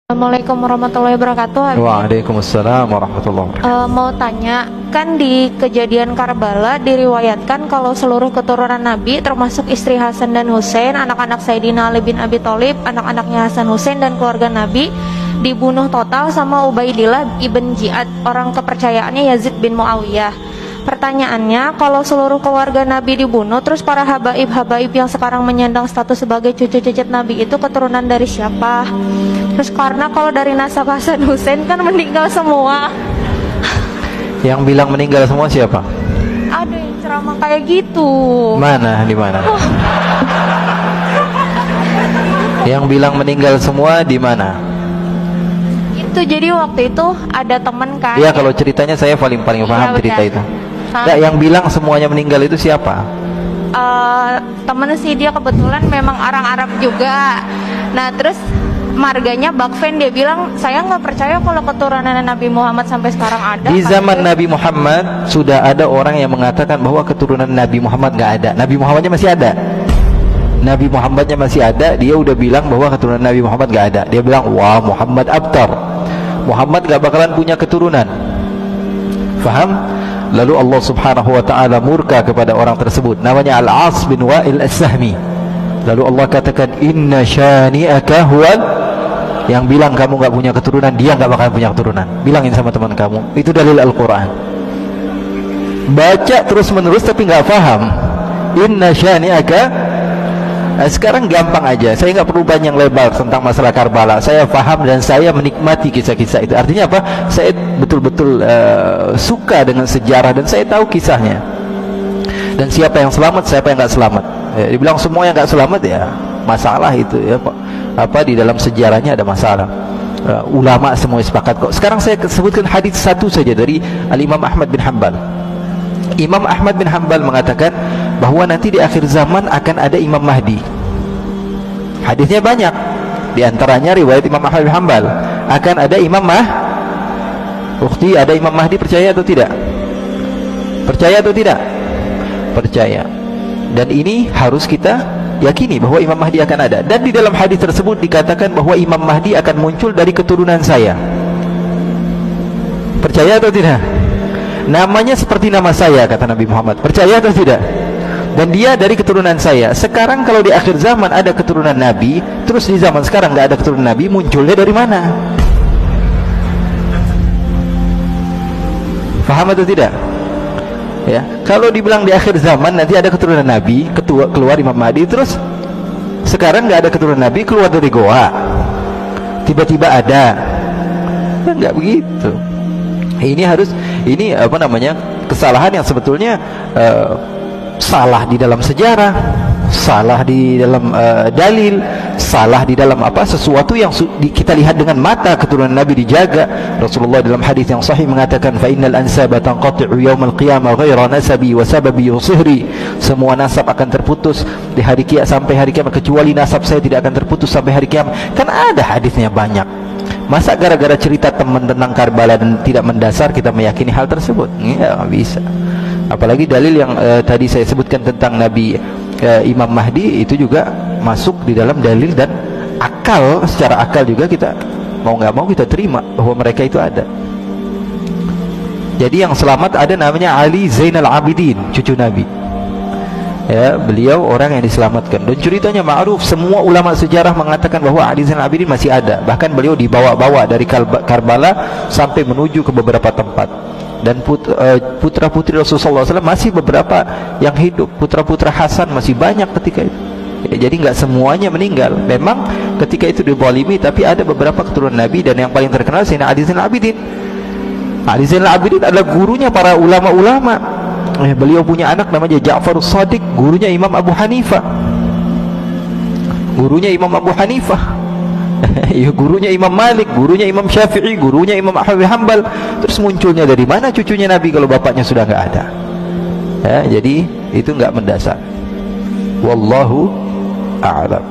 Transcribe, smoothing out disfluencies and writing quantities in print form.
Assalamualaikum warahmatullahi wabarakatuh. Waalaikumsalam warahmatullahi wabarakatuh. Mau tanya, kan di kejadian Karbala diriwayatkan kalau seluruh keturunan Nabi termasuk istri Hasan dan Husain, anak-anak Sayyidina Ali bin Abi Thalib, anak-anaknya Hasan Husain dan keluarga Nabi dibunuh total sama Ubaidillah ibn Ziyad, orang kepercayaannya Yazid bin Muawiyah. Pertanyaannya, kalau seluruh keluarga Nabi dibunuh, terus para habaib-habaib yang sekarang menyandang status sebagai cucu cicit Nabi itu keturunan dari siapa? Terus karena kalau dari nasab Hasan Husain kan meninggal semua. Yang bilang meninggal semua siapa? Ada yang ceramah kayak gitu. Mana? Di mana? Yang bilang meninggal semua di mana? Itu jadi waktu itu ada teman kan. Iya, kalau ceritanya saya paling paham cerita itu. Enggak, yang bilang semuanya meninggal itu siapa? Temen sih, dia kebetulan memang orang Arab juga. Nah terus marganya Bakfen, dia bilang saya nggak percaya kalau keturunan Nabi Muhammad sampai sekarang ada. Di zaman Nabi Muhammad sudah ada orang yang mengatakan bahwa keturunan Nabi Muhammad nggak ada. Nabi Muhammadnya masih ada. Nabi Muhammadnya masih ada. Dia udah bilang bahwa keturunan Nabi Muhammad nggak ada. Dia bilang, wah, Muhammad abtar, Muhammad nggak bakalan punya keturunan. Faham? Lalu Allah Subhanahu wa ta'ala murka kepada orang tersebut, namanya Al-As bin Wa'il As-Sahmi. Lalu Allah katakan, inna syani'aka huwal, yang bilang kamu gak punya keturunan, dia gak bakalan punya keturunan. Bilangin sama teman kamu, itu dalil Al-Quran. Baca terus menerus tapi gak paham. Inna syani'aka. Nah, sekarang gampang aja, saya nggak perlu panjang lebar tentang masalah Karbala. Saya paham dan saya menikmati kisah-kisah itu. Artinya apa? Saya betul-betul suka dengan sejarah dan saya tahu kisahnya. Dan siapa yang selamat, siapa yang nggak selamat. Dibilang semua yang nggak selamat, ya masalah itu ya Pak. Apa di dalam sejarahnya ada masalah. Ulama semua sepakat kok. Sekarang saya sebutkan hadis satu saja dari Al-Imam Ahmad bin Hanbal. Imam Ahmad bin Hanbal mengatakan bahwa nanti di akhir zaman akan ada Imam Mahdi. Hadisnya banyak. Di antaranya riwayat Imam Ahmad bin Hanbal, akan ada Imam Ukhti, ada Imam Mahdi, percaya atau tidak? Percaya atau tidak? Percaya. Dan ini harus kita yakini bahwa Imam Mahdi akan ada. Dan di dalam hadis tersebut dikatakan bahwa Imam Mahdi akan muncul dari keturunan saya. Percaya atau tidak? Namanya seperti nama saya, kata Nabi Muhammad. Percaya atau tidak? Dan dia dari keturunan saya. Sekarang kalau di akhir zaman ada keturunan Nabi, terus di zaman sekarang nggak ada keturunan Nabi, munculnya dari mana? Faham atau tidak? Ya, kalau dibilang di akhir zaman nanti ada keturunan Nabi, keluar Imam Mahdi, terus sekarang nggak ada keturunan Nabi, keluar dari goa, tiba-tiba ada, ya nggak begitu. Ini apa namanya, kesalahan yang sebetulnya salah di dalam sejarah, salah di dalam dalil, salah di dalam sesuatu yang kita lihat dengan mata. Keturunan Nabi dijaga. Rasulullah dalam hadis yang sahih mengatakan, fa innal ansaba tanqati'u yaumal qiyamah ghaira nasabi wa sababi sihri. Semua nasab akan terputus di hari kiamat, sampai hari kiamat, kecuali nasab saya tidak akan terputus sampai hari kiamat. Kan ada hadisnya banyak. Masa gara-gara cerita teman tentang Karbala dan tidak mendasar kita meyakini hal tersebut? Ya, nggak bisa. Apalagi dalil yang tadi saya sebutkan tentang Nabi Imam Mahdi itu juga masuk di dalam dalil, dan akal, secara akal juga kita mau nggak mau kita terima bahwa mereka itu ada. Jadi yang selamat ada namanya Ali Zainal Abidin, cucu Nabi. Ya, beliau orang yang diselamatkan. Dan ceritanya ma'ruf, semua ulama sejarah mengatakan bahwa Ali Zainal Abidin masih ada. Bahkan beliau dibawa-bawa dari Karbala sampai menuju ke beberapa tempat. Dan putra-putri Rasulullah SAW masih beberapa yang hidup. Putra-putra Hasan masih banyak ketika itu. Ya, jadi nggak semuanya meninggal. Memang ketika itu dizalimi, tapi ada beberapa keturunan Nabi, dan yang paling terkenal Sayyidina Ali Zainal Abidin. Ali Zainal Abidin adalah gurunya para ulama-ulama. Beliau punya anak namanya Ja'far As-Sadiq, gurunya Imam Abu Hanifah. Gurunya Imam Abu Hanifah. Gurunya Imam Malik, gurunya Imam Syafi'i, gurunya Imam Ahmad bin Hanbal. Terus munculnya dari mana cucunya Nabi kalau bapaknya sudah nggak ada? Ya, jadi itu nggak mendasar. Wallahu a'lam.